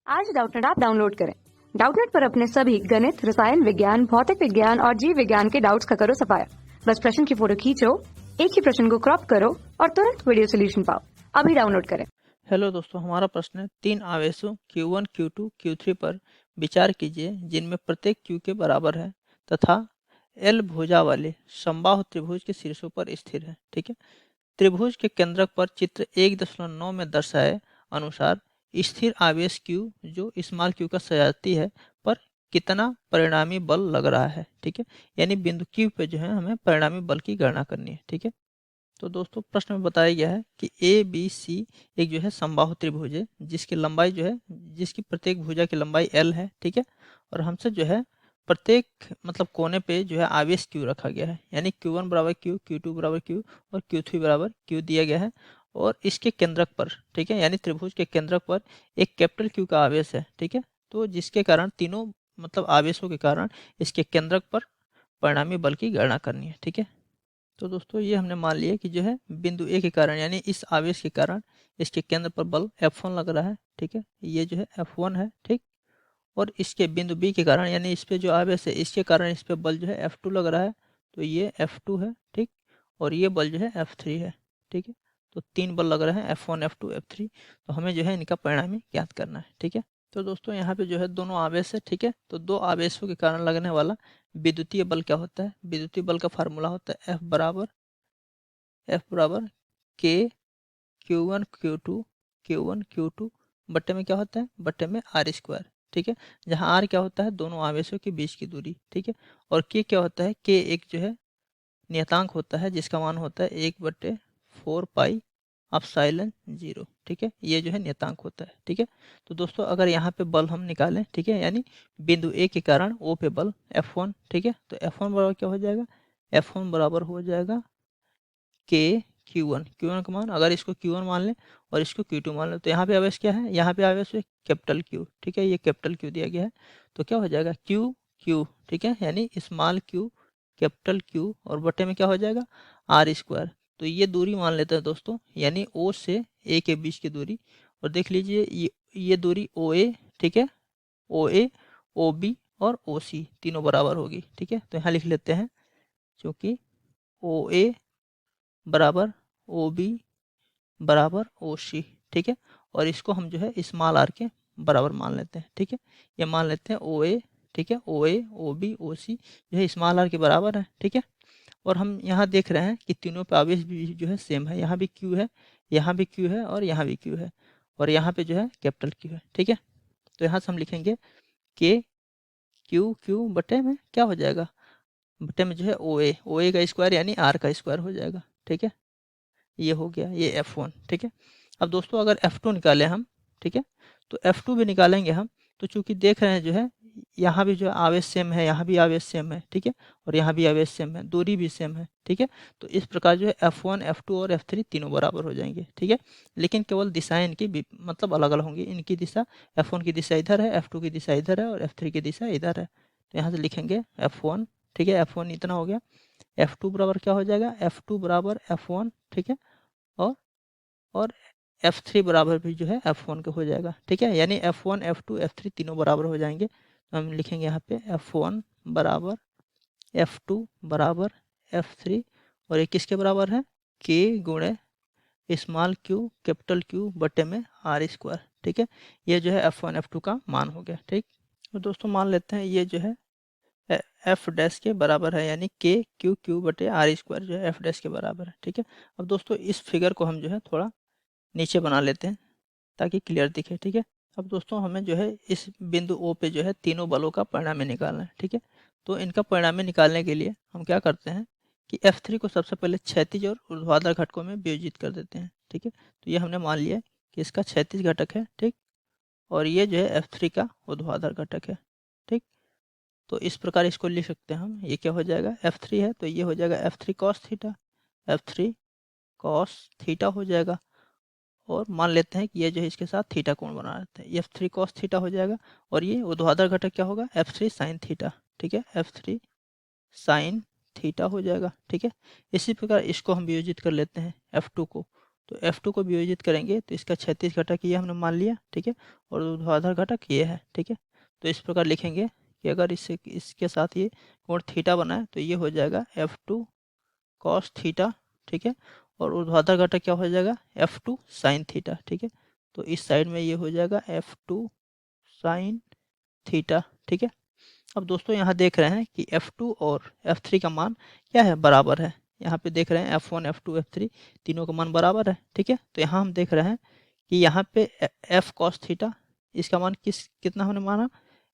आज Doubtnut app download करें। Doubtnut पर अपने सभी गणित, रसायन विज्ञान, भौतिक विज्ञान और जीव विज्ञान के डाउट्स का करो सफाया। बस प्रश्न की फोटो खींचो, एक ही प्रश्न को क्रॉप करो और तुरंत वीडियो सोल्यूशन पाओ। अभी डाउनलोड करें। हेलो दोस्तों, हमारा प्रश्न है 3 आवेशों Q1, Q2, Q3 पर विचार कीजिए जिनमें प्रत्येक Q के बराबर है तथा L भुजा वाले समबाहु त्रिभुज के शीर्षों पर स्थिर है। ठीक है, त्रिभुज के केंद्रक पर चित्र 1.9 में दर्शाए अनुसार स्थिर आवेश Q जो स्मॉल q का सजाती है पर कितना परिणामी बल लग रहा है। ठीक है, यानी बिंदु Q पे जो है हमें परिणामी बल की गणना करनी है। ठीक है, तो दोस्तों प्रश्न में बताया गया है कि ए बी सी एक जो है समबाहु त्रिभुज है जिसकी लंबाई जो है जिसकी प्रत्येक भुजा की लंबाई L है। ठीक है, और हमसे जो है प्रत्येक मतलब कोने पे जो है आवेश Q रखा गया है, यानी Q1 बराबर Q, Q2 बराबर Q और Q3 बराबर Q दिया गया है। और इसके केंद्रक पर, ठीक है, यानी त्रिभुज के केंद्रक पर एक कैपिटल Q का आवेश है। ठीक है, तो जिसके कारण तीनों मतलब आवेशों के कारण इसके केंद्रक पर परिणामी बल की गणना करनी है। ठीक है, तो दोस्तों ये हमने मान लिया कि जो है बिंदु ए के कारण यानी इस आवेश के कारण इसके केंद्र पर बल F1 लग रहा है। ठीक है, ये जो है F1 है। ठीक, और इसके बिंदु बी के कारण यानी इस पे जो आवेश है इसके कारण इस पे बल जो है F2 लग रहा है, तो ये F2 है। ठीक, और ये बल जो है F3 है। ठीक है, तो 3 बल लग रहे हैं F1, F2, F3, तो हमें जो है इनका परिणामी ज्ञात करना है। ठीक है, तो दोस्तों यहाँ पे जो है दोनों आवेश है। ठीक है, तो दो आवेशों के कारण लगने वाला विद्युतीय बल क्या होता है? विद्युतीय बल का फार्मूला होता है F बराबर के Q1 Q2 बट्टे में क्या होता है? बट्टे में आर स्क्वायर। ठीक है, जहाँ आर क्या होता है? दोनों आवेशों के बीच की दूरी। ठीक है, और के क्या होता है? के एक जो है नियतांक होता है जिसका मान होता है 1/4 पाई अपसाइलन 0। ठीक है, ये जो है नियतांक होता है। ठीक है, तो दोस्तों अगर यहाँ पे बल हम निकालें, ठीक है, यानी बिंदु ए के कारण ओ पे बल F1। ठीक है, तो F1 बराबर क्या हो जाएगा? F1 बराबर हो जाएगा के Q1 का मान, अगर इसको Q1 मान लें और इसको Q2 मान लें तो यहाँ पे आवेश क्या है? यहाँ पे आवेश है कैपिटल Q। ठीक है, ये कैपिटल Q दिया गया है, तो क्या हो जाएगा? Q। ठीक है, यानी स्मॉल q कैपिटल Q और बटे में क्या हो जाएगा? R square. तो ये दूरी मान लेते हैं दोस्तों, यानी O से A के बीच की दूरी। और देख लीजिए ये दूरी OA। ठीक है, OA, OB और OC तीनों बराबर होगी। ठीक है, तो यहाँ लिख लेते हैं, क्योंकि OA बराबर OB बराबर OC। ठीक है, और इसको हम जो है स्मॉल r के बराबर मान लेते हैं। ठीक है, ये मान लेते हैं OA। ठीक है, OA, OB, OC जो है स्मॉल r के बराबर है। ठीक है, और हम यहाँ देख रहे हैं कि तीनों पे आवेश भी जो है सेम है, यहाँ भी Q है, यहाँ भी Q है और यहाँ भी Q है, और यहाँ पे जो है कैपिटल Q है। ठीक है, तो यहाँ से हम लिखेंगे के Q बटे में क्या हो जाएगा? बटे में जो है OA का स्क्वायर यानी R का स्क्वायर हो जाएगा। ठीक है, ये हो गया ये F1। ठीक है, अब दोस्तों अगर F2 निकालें हम, ठीक है, तो F2 भी निकालेंगे हम, तो चूंकि देख रहे हैं जो है यहाँ भी जो है आवेश सेम है, यहाँ भी आवेश सेम है। ठीक है, और यहाँ भी आवेश सेम है, दूरी भी सेम है। ठीक है, तो इस प्रकार जो है F1, F2 और F3 तीनों बराबर हो जाएंगे। ठीक है, लेकिन केवल दिशाएं इनकी मतलब अलग अलग होंगी। इनकी दिशा F1 की दिशा इधर है, F2 की दिशा इधर है और F3 की दिशा इधर है। तो यहाँ से लिखेंगे F1। ठीक है, F1 इतना हो गया। F2 बराबर क्या हो जाएगा? F2 बराबर F1। ठीक है, और और F3 बराबर भी जो है F1 के हो जाएगा। ठीक है, यानी F1, F2, F3 तीनों बराबर हो जाएंगे। तो हम लिखेंगे यहाँ पे F1 बराबर F2 बराबर F3, और ये किसके बराबर है? K गुणे स्मॉल q कैपिटल Q बटे में आर स्क्वायर। ठीक है, ये जो है F1, F2 का मान हो गया। ठीक, तो दोस्तों मान लेते हैं ये जो है एफ डैश के बराबर है, यानी Q बटे आर स्क्वायर जो है एफ डैश के बराबर है। ठीक है, अब दोस्तों इस फिगर को हम जो है थोड़ा नीचे बना लेते हैं ताकि क्लियर दिखे। ठीक है, अब दोस्तों हमें जो है इस बिंदु O पे जो है तीनों बलों का परिणामी निकालना है। ठीक है, तो इनका परिणामी निकालने के लिए हम क्या करते हैं कि F3 को सबसे पहले क्षैतिज और ऊर्ध्वाधर घटकों में विभाजित कर देते हैं। ठीक है, तो ये हमने मान लिया कि इसका क्षैतिज घटक है। ठीक, और ये जो है F3 का ऊर्ध्वाधर घटक है। ठीक, तो इस प्रकार इसको लिख सकते हैं हम। ये क्या हो जाएगा? F3 है तो ये हो जाएगा F3 cos theta, F3 cos theta हो जाएगा। और मान लेते हैं कि ये जो है इसके साथ थीटा कोण बना रहता है, F3 cos थीटा हो जाएगा। और ये ऊर्ध्वाधर घटक क्या होगा? F3 sin theta. ठीक है, F3 sin थीटा हो जाएगा। ठीक है, इसी प्रकार इसको हम वियोजित कर लेते हैं F2 को, तो F2 को वियोजित करेंगे तो इसका 36 घटक ये हमने मान लिया, ठीक है, और ऊर्ध्वाधर घटक ये है, ठीक है। तो इस प्रकार लिखेंगे कि अगर इसके साथ ये कोण थीटा बना है तो ये हो जाएगा F2 कॉस थीटा, ठीक है, और ऊर्ध्वाधर घटक क्या हो जाएगा F2 साइन थीटा, ठीक है। तो इस साइड में ये हो जाएगा F2 साइन थीटा, ठीक है। अब दोस्तों यहाँ देख रहे हैं कि F2 और F3 का मान क्या है, बराबर है। यहाँ पे देख रहे हैं F1 F2 F3 तीनों का मान बराबर है, ठीक है। तो यहाँ हम देख रहे हैं कि यहाँ पे F cos थीटा इसका मान कितना हमने माना,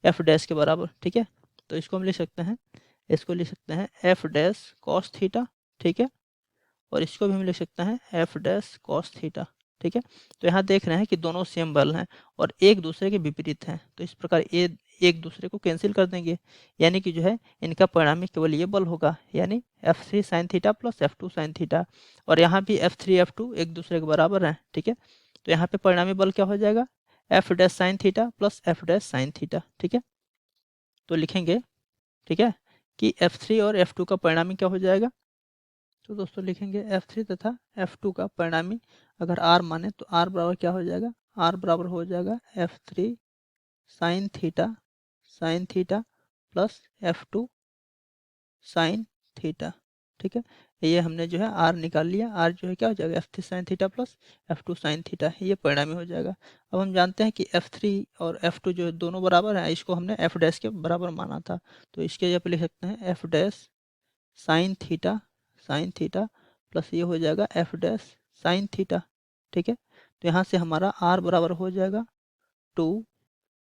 F डैश के बराबर, ठीक है। तो इसको हम लिख सकते हैं, इसको लिख सकते हैं F डैश cos थीटा, ठीक है, और इसको भी हम लिख सकते हैं F डैश cos थीटा, ठीक है। तो यहाँ देख रहे हैं कि दोनों सेम बल हैं और एक दूसरे के विपरीत हैं, तो इस प्रकार ये एक दूसरे को कैंसिल कर देंगे, यानी कि जो है इनका परिणामी केवल ये बल होगा, यानी F3 sine theta plus F2 sine theta, और यहाँ भी F3 F2 एक दूसरे के बराबर हैं, ठीक है। तो यहाँ पे परिणामी बल क्या हो जाएगा, F dash sine theta plus F dash sine theta, ठीक है। तो लिखेंगे, ठीक है, कि F3 और F2 का परिणामी क्या हो जाएगा। तो दोस्तों लिखेंगे F3 तथा F2 का परिणामी अगर R माने तो R बराबर क्या हो जाएगा, R बराबर हो जाएगा F3 sine theta plus F2 sine theta, ठीक है। ये हमने जो है R निकाल लिया, R जो है क्या हो जाएगा F3 sine theta plus F2 sine theta, ये परिणामी हो जाएगा। अब हम जानते हैं कि F3 और F2 जो है दोनों बराबर हैं, इसको हमने F डैश के बराबर माना था, तो इसके जगह पे लिख सकते हैं F dash sine theta plus ये हो जाएगा F डैश साइन थीटा, ठीक है। तो यहाँ से हमारा R बराबर हो जाएगा 2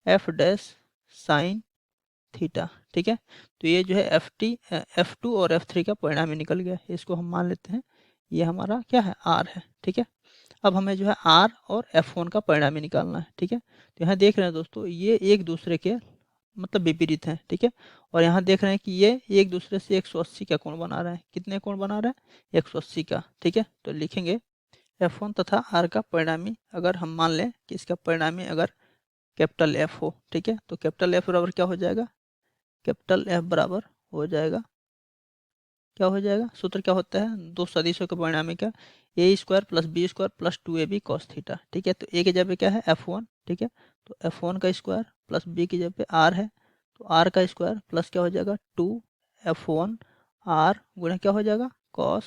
F डैश साइन थीटा, ठीक है। तो ये जो है F2 और F3 का परिणामी निकल गया, इसको हम मान लेते हैं ये हमारा क्या है, R है, ठीक है। अब हमें जो है R और F1 का परिणामी निकालना है, ठीक है। तो यहाँ देख रहे हैं दोस्तों ये एक दूसरे के मतलब विपरीत हैं, ठीक है, और यहाँ देख रहे हैं कि ये एक दूसरे से 180 का कोण बना रहा है, कितने कोण बना रहा है 180 का, ठीक है। तो लिखेंगे F1 तथा R का परिणामी अगर हम मान लें कि इसका परिणामी अगर कैपिटल F हो, ठीक है, तो कैपिटल F बराबर क्या हो जाएगा, कैपिटल F बराबर हो जाएगा, क्या हो जाएगा, सूत्र क्या होता है दो सदिशों के परिणामी का A square plus B square plus 2ab cos theta, ठीक है। तो ए की जगह पे क्या है F1, ठीक है, तो F1 का स्क्वायर प्लस बी की जगह पे R है, तो R का स्क्वायर प्लस क्या हो जाएगा 2F1 R गुणा क्या हो जाएगा कॉस,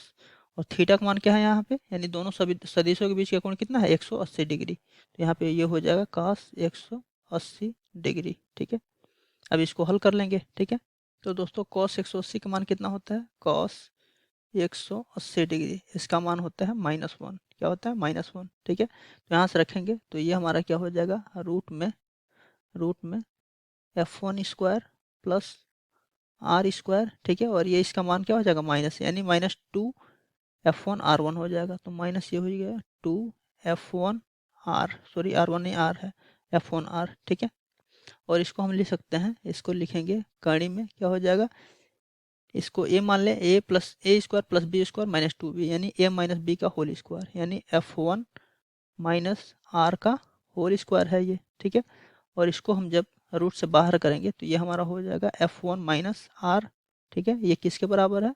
और थीटा का मान क्या है यहाँ पे, यानी दोनों सभी सदिशों के बीच का कोण कितना है 180 डिग्री, तो यहाँ पे ये हो जाएगा कॉस 180 डिग्री, ठीक है। अब इसको हल कर लेंगे, ठीक है। तो दोस्तों कॉस 180 का मान कितना होता है, कॉस 180 डिग्री इसका मान होता है -1, क्या होता है -1, ठीक है। तो यहाँ से रखेंगे तो ये हमारा क्या हो जाएगा रूट में F1 square plus R square, ठीक है, और ये इसका मान क्या हो जाएगा माइनस, यानी -2 F1 R1 हो जाएगा, तो माइनस ये हो गया 2 F1 R, सॉरी R1 नहीं R है F1 R, ठीक है। और इसको हम लिख सकते हैं, इसको लिखेंगे कड़ी में क्या हो जाएगा, इसको a मान लें a plus a square plus B square minus 2b, यानी a माइनस बी का होल स्क्वायर, यानी F1 माइनस R का होल स्क्वायर है ये, ठीक है। और इसको हम जब रूट से बाहर करेंगे तो ये हमारा हो जाएगा F1 माइनस R, ठीक है। ये किसके बराबर है,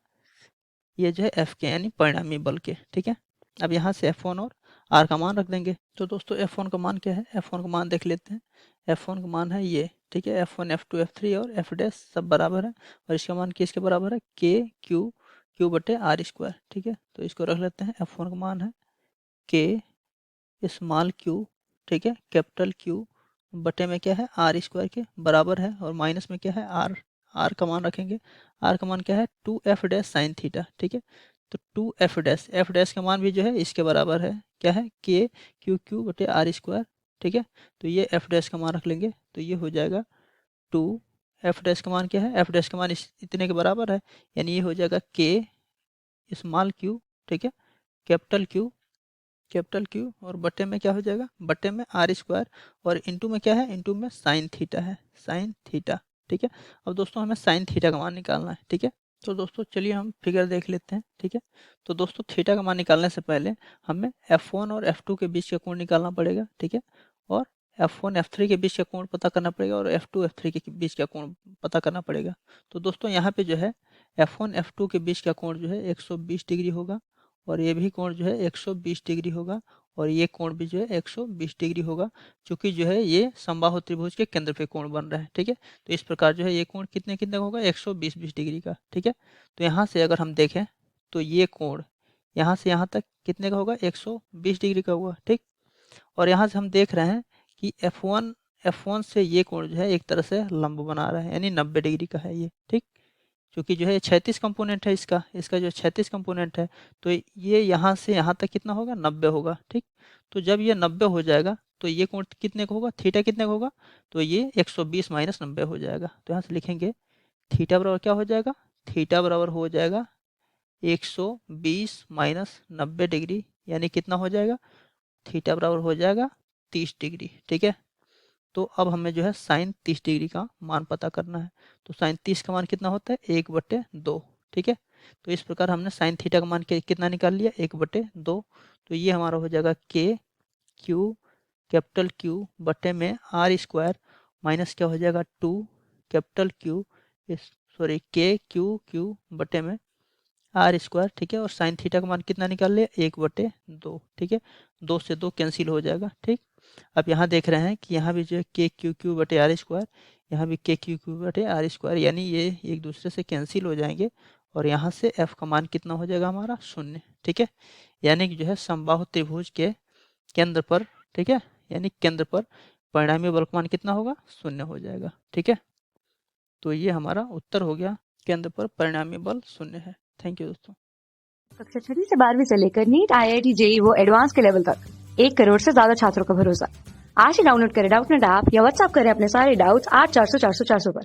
ये जो है F के यानी परिणामी बल के, ठीक है। अब यहाँ से F1 और R का मान रख देंगे, तो दोस्तों F1 का मान क्या है, F1 का मान देख लेते हैं, F1 का मान है ये, ठीक है, F1 F2 F3 और F डैश सब बराबर है, और इसका मान किसके बराबर है Q बटे R स्क्वायर, ठीक है। तो इसको रख लेते हैं, F1 का मान है K स्मॉल q, ठीक है, कैपिटल Q बटे में क्या है R स्क्वायर के बराबर है, और माइनस में क्या है R का मान रखेंगे, R का मान क्या है 2F डैश साइन थीटा, ठीक है। तो 2F डैश का मान भी जो है इसके बराबर है, क्या है Q बटे R स्क्वायर, ठीक है। तो ये F डैश का मान रख लेंगे, तो ये हो जाएगा 2F डैश का मान क्या है, F डैश का मान इतने के बराबर है, यानी ये हो जाएगा K स्मॉल q, ठीक है, कैपिटल Q और बटे में क्या हो जाएगा, बटे में R स्क्वायर, और इंटू में क्या है, इंटू में साइन थीटा है, साइन थीटा, ठीक है। अब दोस्तों हमें साइन थीटा का मान निकालना है, ठीक है। तो दोस्तों चलिए हम फिगर देख लेते हैं, ठीक है। तो दोस्तों थीटा का मान निकालने से पहले हमें F1 और F2 के बीच का कोण निकालना पड़ेगा, ठीक है, और F1 F3 के बीच का कोण पता करना पड़ेगा, और F2 F3 के बीच का कोण पता करना पड़ेगा। तो दोस्तों यहाँ पे जो है F1 F2 के बीच का कोण जो है 120 डिग्री होगा, और ये भी कोण जो है 120 डिग्री होगा और ये कोण भी जो है 120 डिग्री होगा, क्योंकि जो है ये समबाहु त्रिभुज के केंद्र पे कोण बन रहा है। ठीक है, तो इस प्रकार जो है ये कोण कितने कितने का होगा, 120 डिग्री का। ठीक है, तो यहाँ से अगर हम देखें तो ये कोण यहाँ से यहाँ तक कितने का होगा, 120 डिग्री का होगा। ठीक, और यहाँ से हम देख रहे हैं कि F1 से ये कोण जो है एक तरह से लंब बना रहा है, यानी 90 डिग्री का है ये। ठीक, क्योंकि जो है 36 कंपोनेंट है इसका जो 36 कंपोनेंट है, तो ये यहाँ से यहाँ तक कितना होगा, 90 होगा। ठीक, तो जब ये 90 हो जाएगा तो ये कोण कितने का होगा, थीटा कितने का होगा, तो ये 120 माइनस 90 हो जाएगा। तो यहाँ से लिखेंगे थीटा बराबर क्या हो जाएगा, थीटा बराबर हो जाएगा 120 माइनस 90 डिग्री, यानी कितना हो जाएगा, थीटा बराबर हो जाएगा 30 डिग्री। ठीक है, तो अब हमें जो है साइन 30 डिग्री का मान पता करना है। तो साइन 30 का मान कितना होता है, 1/2। ठीक है, तो इस प्रकार हमने साइन थीटा का मान कितना निकाल लिया, 1/2। तो ये हमारा हो जाएगा के क्यू कैपिटल क्यू बटे में आर स्क्वायर माइनस क्या हो जाएगा 2 कैपिटल क्यू सॉरी के क्यू क्यू बटे में आर स्क्वायर। ठीक है, और साइन थीटा का मान कितना निकाल लिया, 1/2। ठीक है, 2 से 2 कैंसिल हो जाएगा। ठीक, अब यहाँ देख रहे हैं कि यहाँ भी जो है के क्यू क्यू बटे आर स्क्वायर, यहाँ भी के क्यू क्यू बटे आर स्क्वायर, यानी ये एक दूसरे से कैंसिल हो जाएंगे और यहाँ से एफ का मान कितना हो जाएगा हमारा, 0। ठीक है, यानी कि जो है समबाहु त्रिभुज के केंद्र पर, ठीक है, यानी केंद्र पर परिणामी बल का मान कितना होगा, 0 हो जाएगा। ठीक है, तो ये हमारा उत्तर हो गया, केंद्र पर परिणामी बल 0 है। थैंक यू दोस्तों। कक्षा 6 से 12वीं से लेकर नीट, IIT, JEE वो एडवांस के लेवल तक 1 करोड़ से ज्यादा छात्रों का भरोसा। आज ही डाउनलोड करें डाउटनेट ऐप या व्हाट्सएप करें अपने सारे डाउट्स 8400 400 400 पर।